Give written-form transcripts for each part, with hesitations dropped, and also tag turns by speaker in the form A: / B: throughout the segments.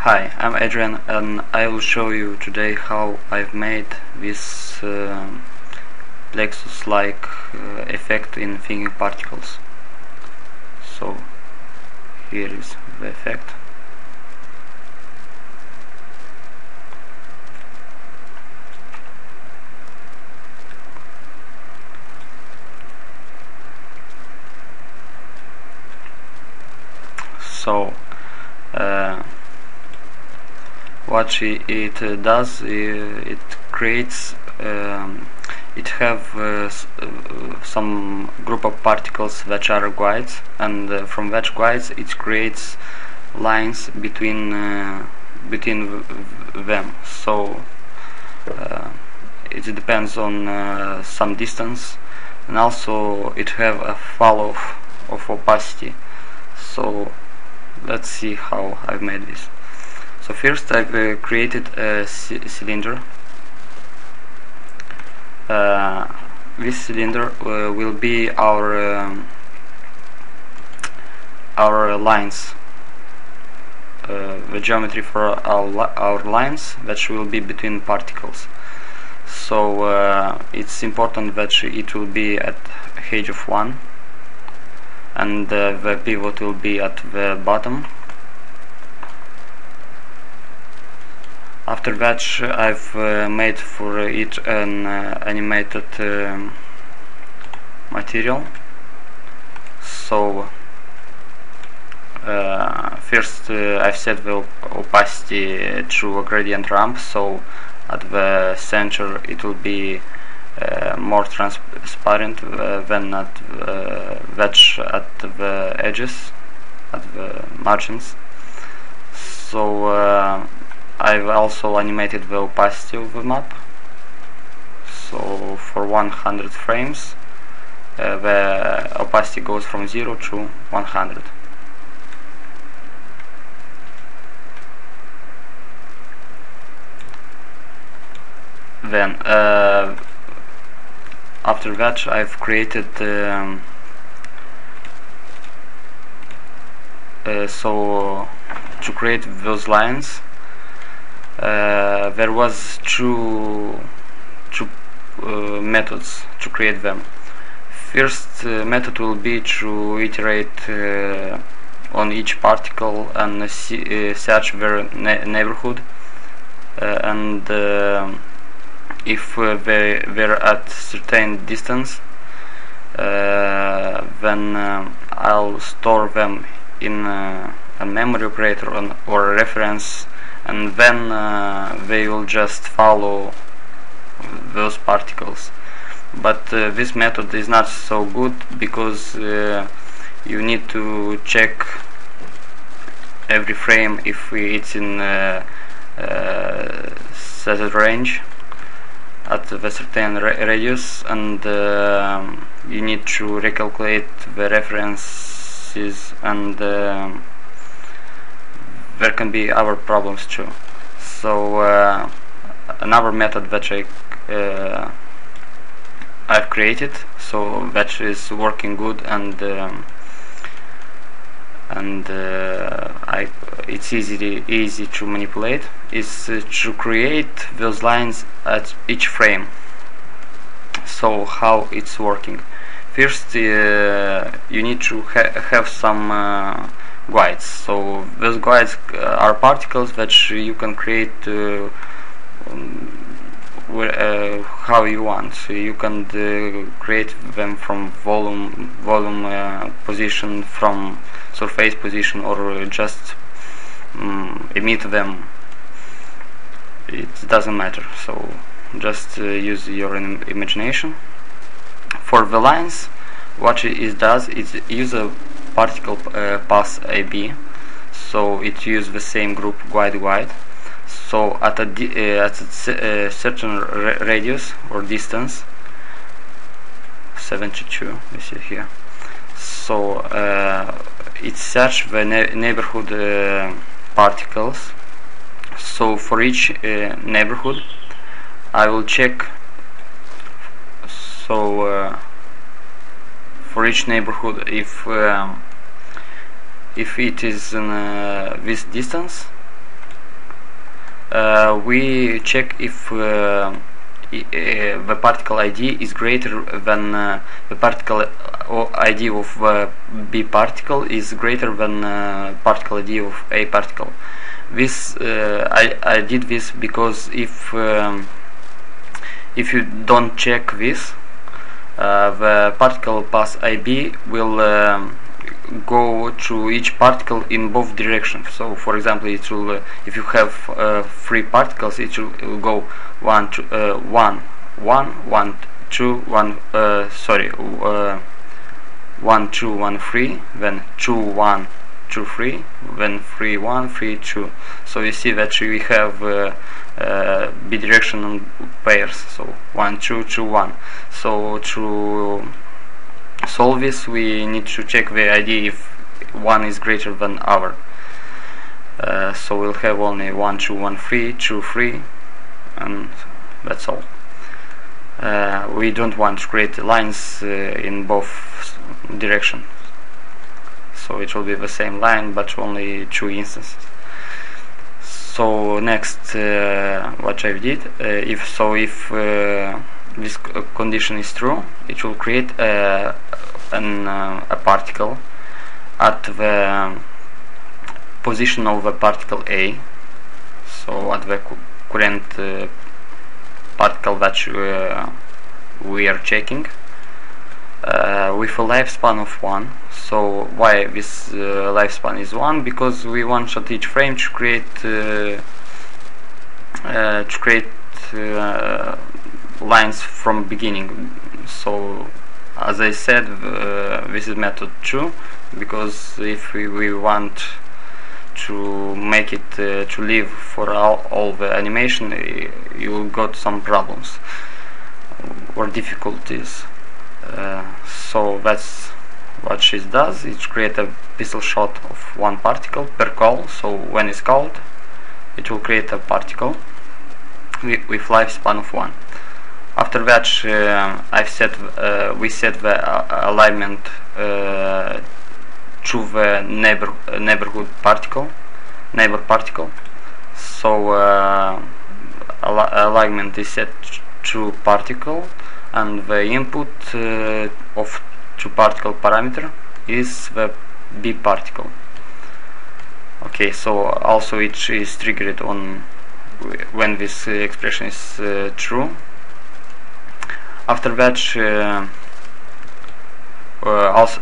A: Hi, I'm Adrian and I will show you today how I've made this plexus-like effect in thinking particles. So here is the effect. So what it does, it creates, it have some group of particles which are guides, and from which guides it creates lines between them. So it depends on some distance, and also it have a fall of opacity. So let's see how I've made this. So first I've created a cylinder. This cylinder will be our lines, the geometry for our lines, which will be between particles. So it's important that it will be at height of 1, and the pivot will be at the bottom. After that, I've made for it an animated material. So first I've set the opacity through a gradient ramp, so at the center it will be more transparent than at the edges, at the margins. So I've also animated the opacity of the map. So for 100 frames the opacity goes from 0 to 100. Then after that I've created so to create those lines there was two methods to create them. First method will be to iterate on each particle and search their neighborhood, and if they're at certain distance, then I'll store them in a memory operator or a reference, and then they will just follow those particles. But this method is not so good, because you need to check every frame if it's in set range at a certain radius, and you need to recalculate the references, and there can be other problems too. So another method that I've created, so that is working good, and it's easy to manipulate, is to create those lines at each frame. So how it's working? First you need to have some guides. So those guides are particles that you can create how you want. So you can create them from volume position, from surface position, or just emit them. It doesn't matter. So just use your imagination. For the lines, what it does is use a particle path AB, so it uses the same group guide. So at a certain radius or distance, 72, you see here. So it searches the neighborhood particles. So for each neighborhood, I will check. So for each neighborhood, if it is in this distance, we check if the particle ID is greater than the particle ID of B particle is greater than particle ID of A particle. This I did this because if you don't check this, the particle path IB will go to each particle in both directions. So, for example, it will if you have 3 particles, it will go 1 2 1 1 1 2 1 1 2 1 3, then 2 1 2 3, then 3 1 3 2. So you see that we have bidirectional pairs. So 1 2 2 1. So to solve this, we need to check the ID if one is greater than other. So we'll have only 1 2 1 3 2 3, and that's all. We don't want to create lines in both directions, so it will be the same line but only 2 instances. So next, what I did, if this condition is true, it will create a particle at the position of the particle A, so at the current particle that we are checking, with a lifespan of 1. So why this lifespan is 1? Because we want at each frame to create lines from beginning. So as I said, this is method 2, because if we want to make it to live for all the animation, you will got some problems or difficulties. So that's what she does. It creates a pixel shot of 1 particle per call. So when it's called, it will create a particle with lifespan of 1. After that, we set the alignment to the neighbor particle. So alignment is set to particle, and the input of to particle parameter is the B particle. Okay, so also it is triggered on when this expression is true. After that,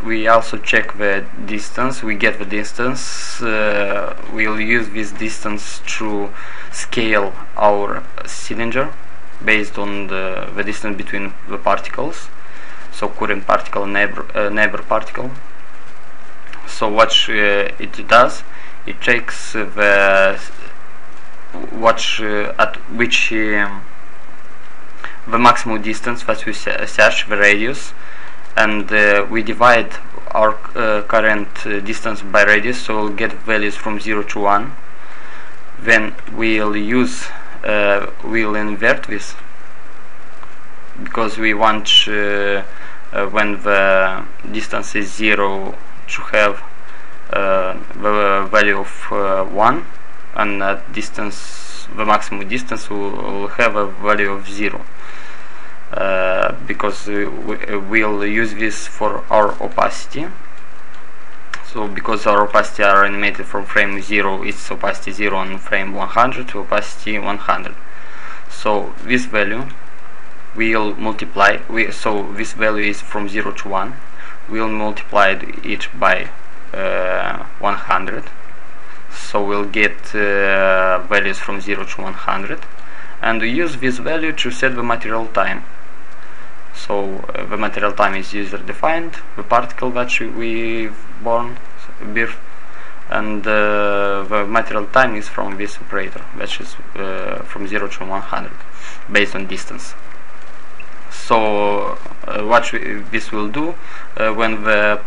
A: we also check the distance. We get the distance. We'll use this distance to scale our cylinder based on the distance between the particles. So current particle, neighbor particle. So what it does, it takes the maximum distance that we search, the radius, and we divide our current distance by radius, so we'll get values from 0 to 1. Then we'll invert this, because we want when the distance is 0 to have the value of 1, and at distance, the maximum distance, will have a value of 0. Because we'll use this for our opacity. So because our opacity are animated from frame 0, it's opacity 0, on frame 100 to opacity 100. So this value we'll multiply. So this value is from 0 to 1. We'll multiply it by 100. So we'll get values from 0 to 100, and we use this value to set the material time. So the material time is user defined, the particle that we've birth, and the material time is from this operator, which is from 0 to 100 based on distance. So what this will do, when the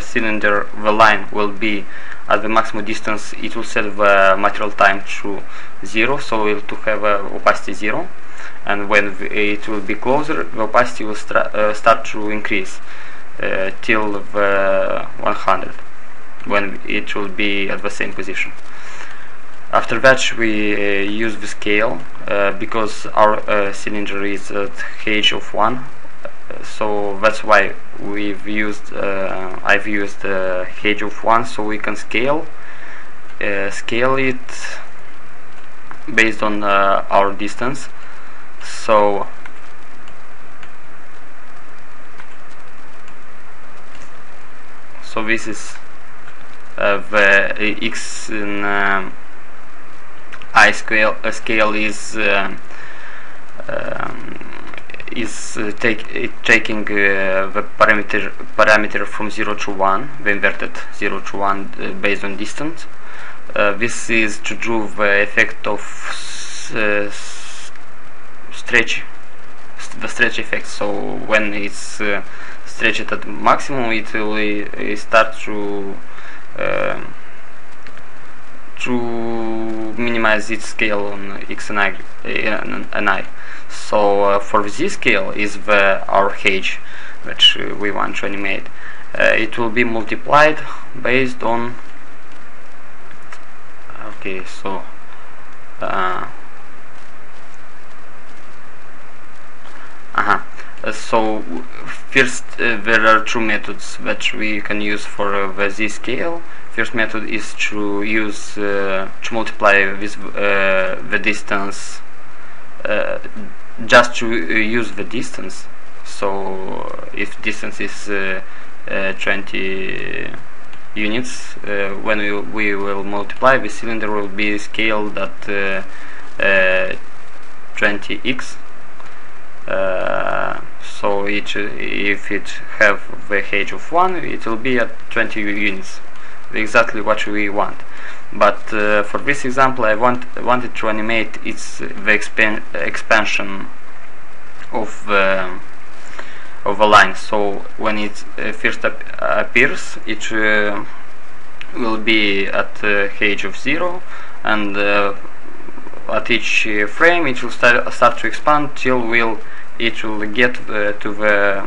A: cylinder, the line will be at the maximum distance, it will set the material time to 0, so it will have opacity 0, and when it will be closer, the opacity will start to increase till the 100, when it will be at the same position. After that we use the scale because our cylinder is at h of 1, so that's why I've used h of 1, so we can scale it based on our distance. So this is the x in I scale is taking the parameter from 0 to 1, the inverted 0 to 1 based on distance. This is to do the effect of stretch effect. So when it's stretched at maximum, it will start to minimize its scale on x and I. So for this scale is our h which we want to animate. It will be multiplied based on so first there are two methods that we can use for the z-scale. First method is to use to multiply with the distance, just to use the distance. So if distance is 20 units, when we will multiply, the cylinder will be scaled at 20x. So if it have the h of 1, it will be at 20 units, exactly what we want. But for this example, I wanted to animate the expansion of a line. So when it first appears, it will be at h of 0, and at each frame it will start to expand till it will get to the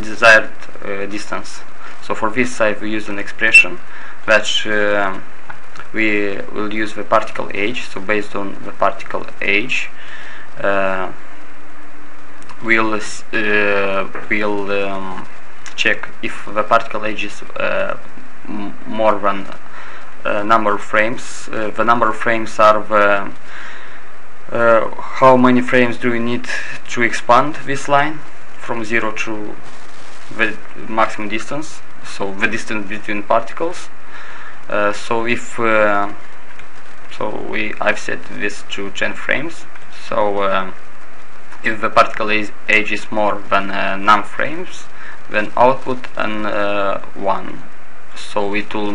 A: desired distance. So for this I've used an expression that we will use the particle age. So based on the particle age, we'll check if the particle age is more than number of frames. The number of frames are how many frames do we need to expand this line from 0 to the maximum distance, so the distance between particles. I've set this to 10 frames. So if the particle age is more than num frames, then output and 1. So it will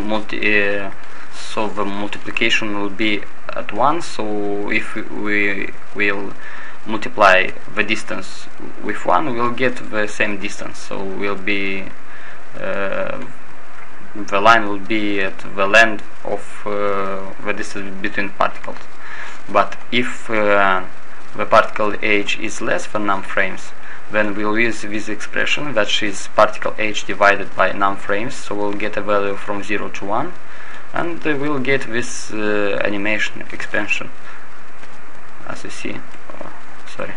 A: so the multiplication will be at 1. So if we will multiply the distance with 1, we'll get the same distance. So will be the line will be at the length of the distance between particles. But if the particle age is less than num frames, then we'll use this expression, that is particle age divided by num frames. So we'll get a value from 0 to 1, and we'll get this animation expansion, as you see. Sorry.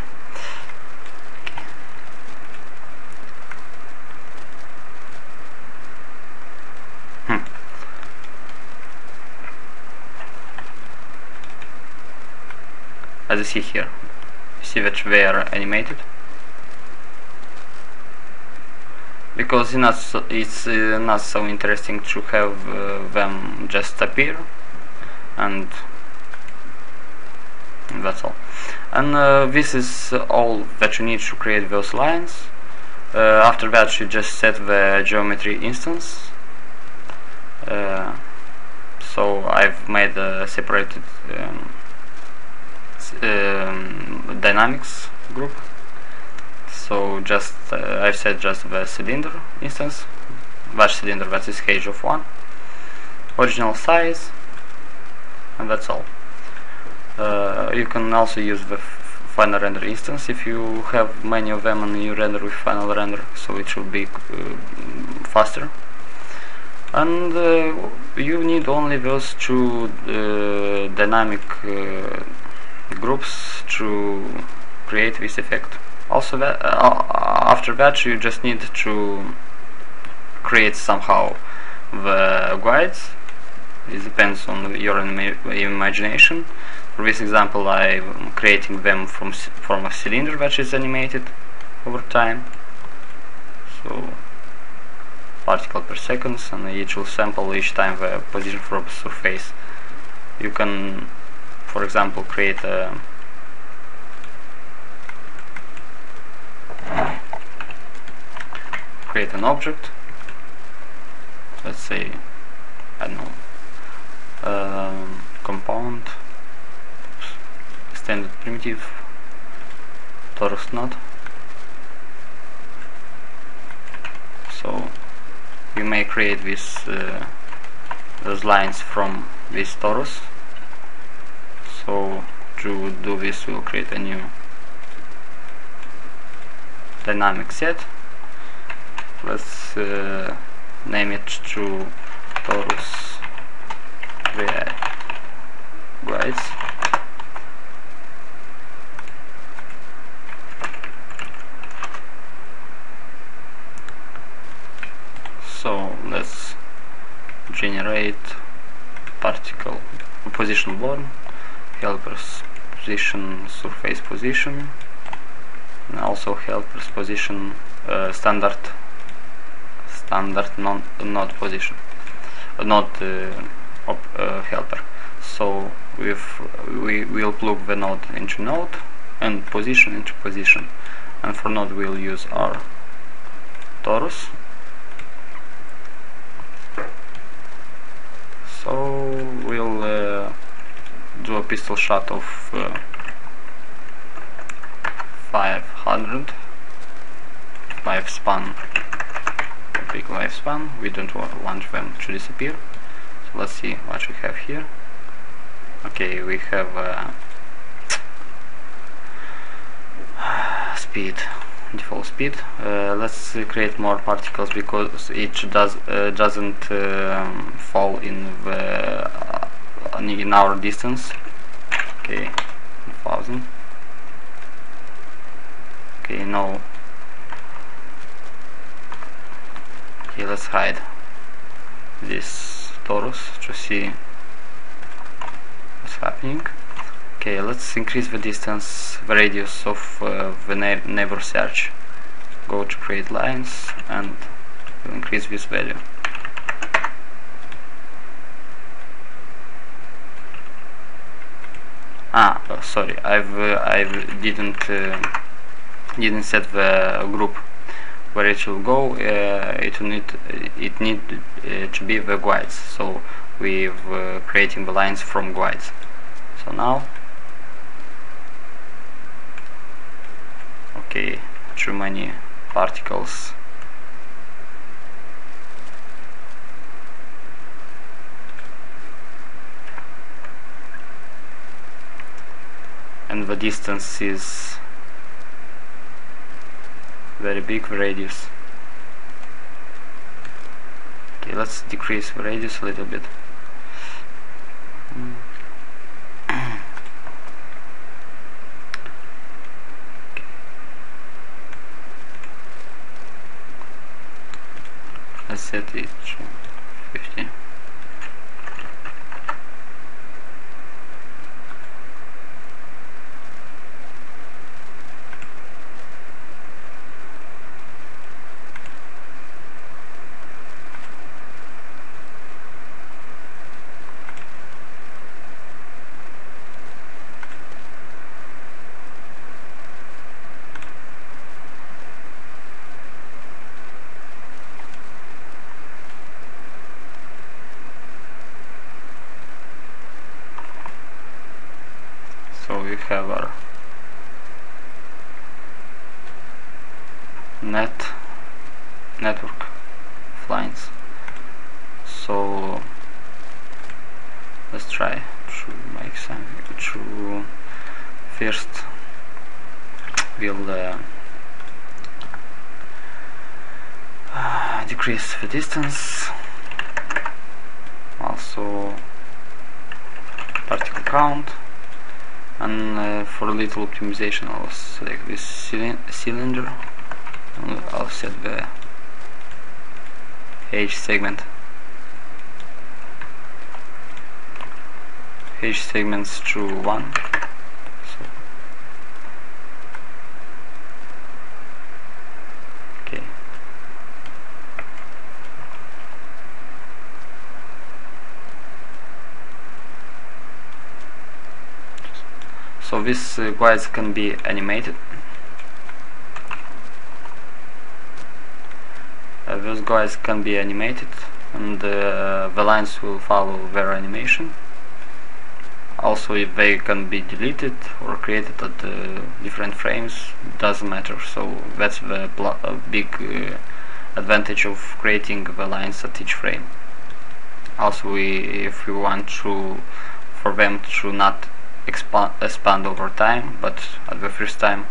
A: As you see here, you see that they are animated, because it's not so interesting to have them just appear, and that's all. And this is all that you need to create those lines. After that, you just set the geometry instance. So I've made a separated dynamics group. So just I've set just the cylinder instance, batch cylinder, that is h of 1, original size, and that's all. You can also use the final render instance if you have many of them and you render with final render, so it should be faster. and you need only those two dynamic groups to create this effect. Also after that you just need to create somehow the guides. It depends on your imagination. For this example, I'm creating them from a cylinder that is animated over time. So particle per second, and each will sample each time the position from the surface. You can, for example, create an object. Let's say, I don't know, compound, extended primitive, torus node. So you may create those lines from this torus. So to do this, we'll create a new dynamic set. Let's name it to torus guides. So let's generate particle position born, helpers position, surface position, and also helpers position, standard node position, not helper. So we will plug the node into node and position into position, and for node we'll use our torus. So we'll do a pistol shot of 500 lifespan, a big lifespan. We don't want them to disappear. So let's see what we have here. Okay, we have speed, default speed. Let's create more particles because each doesn't fall in our distance. Okay, 1000. Okay, no. Okay, let's hide this torus to see what's happening. Okay, let's increase the distance, the radius of the neighbor search. Go to create lines and we'll increase this value. Sorry, I didn't set the group where it will go. It need to be the guides. So we've creating the lines from guides. So now, okay, too many particles. And the distance is very big, the radius. Okay, let's decrease the radius a little bit. Let's set it to 50. So we have our network of lines. So let's try to make something to first we'll decrease the distance also particle count, and for little optimization I'll select this cylinder and I'll set the H segments to 1. Okay. So these guides can be animated. Those guides can be animated, and the lines will follow their animation. Also, if they can be deleted or created at different frames, doesn't matter. So that's the big advantage of creating the lines at each frame. Also, if we want for them to not expand over time, but at the first time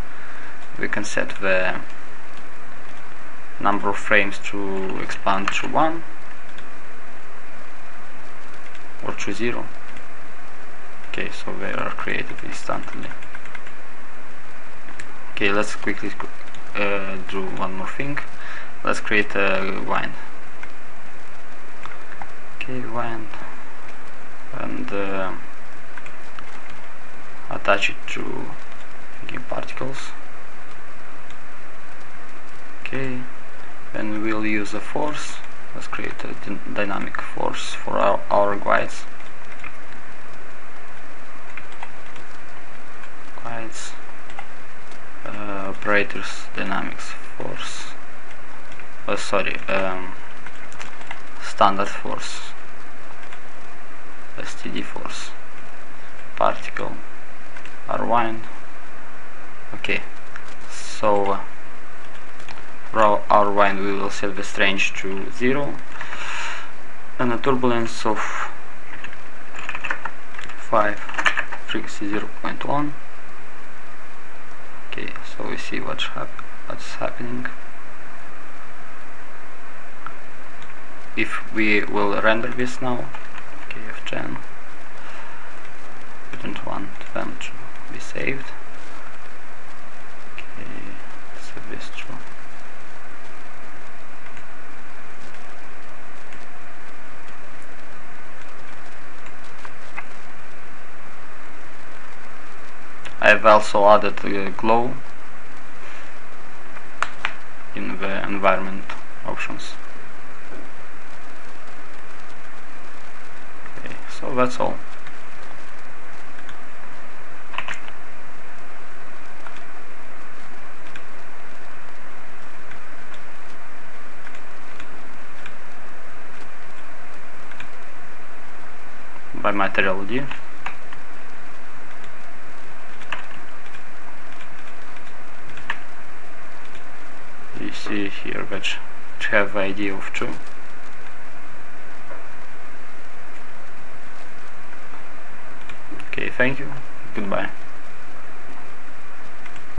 A: we can set the number of frames to expand to 1 or to 0. Okay, so they are created instantly. Okay, let's quickly do one more thing. Let's create a wind. Okay, wind, and attach it to particles. Okay, then we'll use a force. Let's create a dynamic force for our guides. Operators dynamics force. Standard force. STD force. Particle. Wind. Okay. So for our wind we will set the strange to 0 and a turbulence of 5, frequency 0.1. Okay, so we see what's happening. If we will render this now, okay, F10, we don't want them to be saved. Okay, save this to I've also added glow in the environment options. Okay, so that's all. By material D. You see here which have ID of 2. Okay, thank you. Goodbye.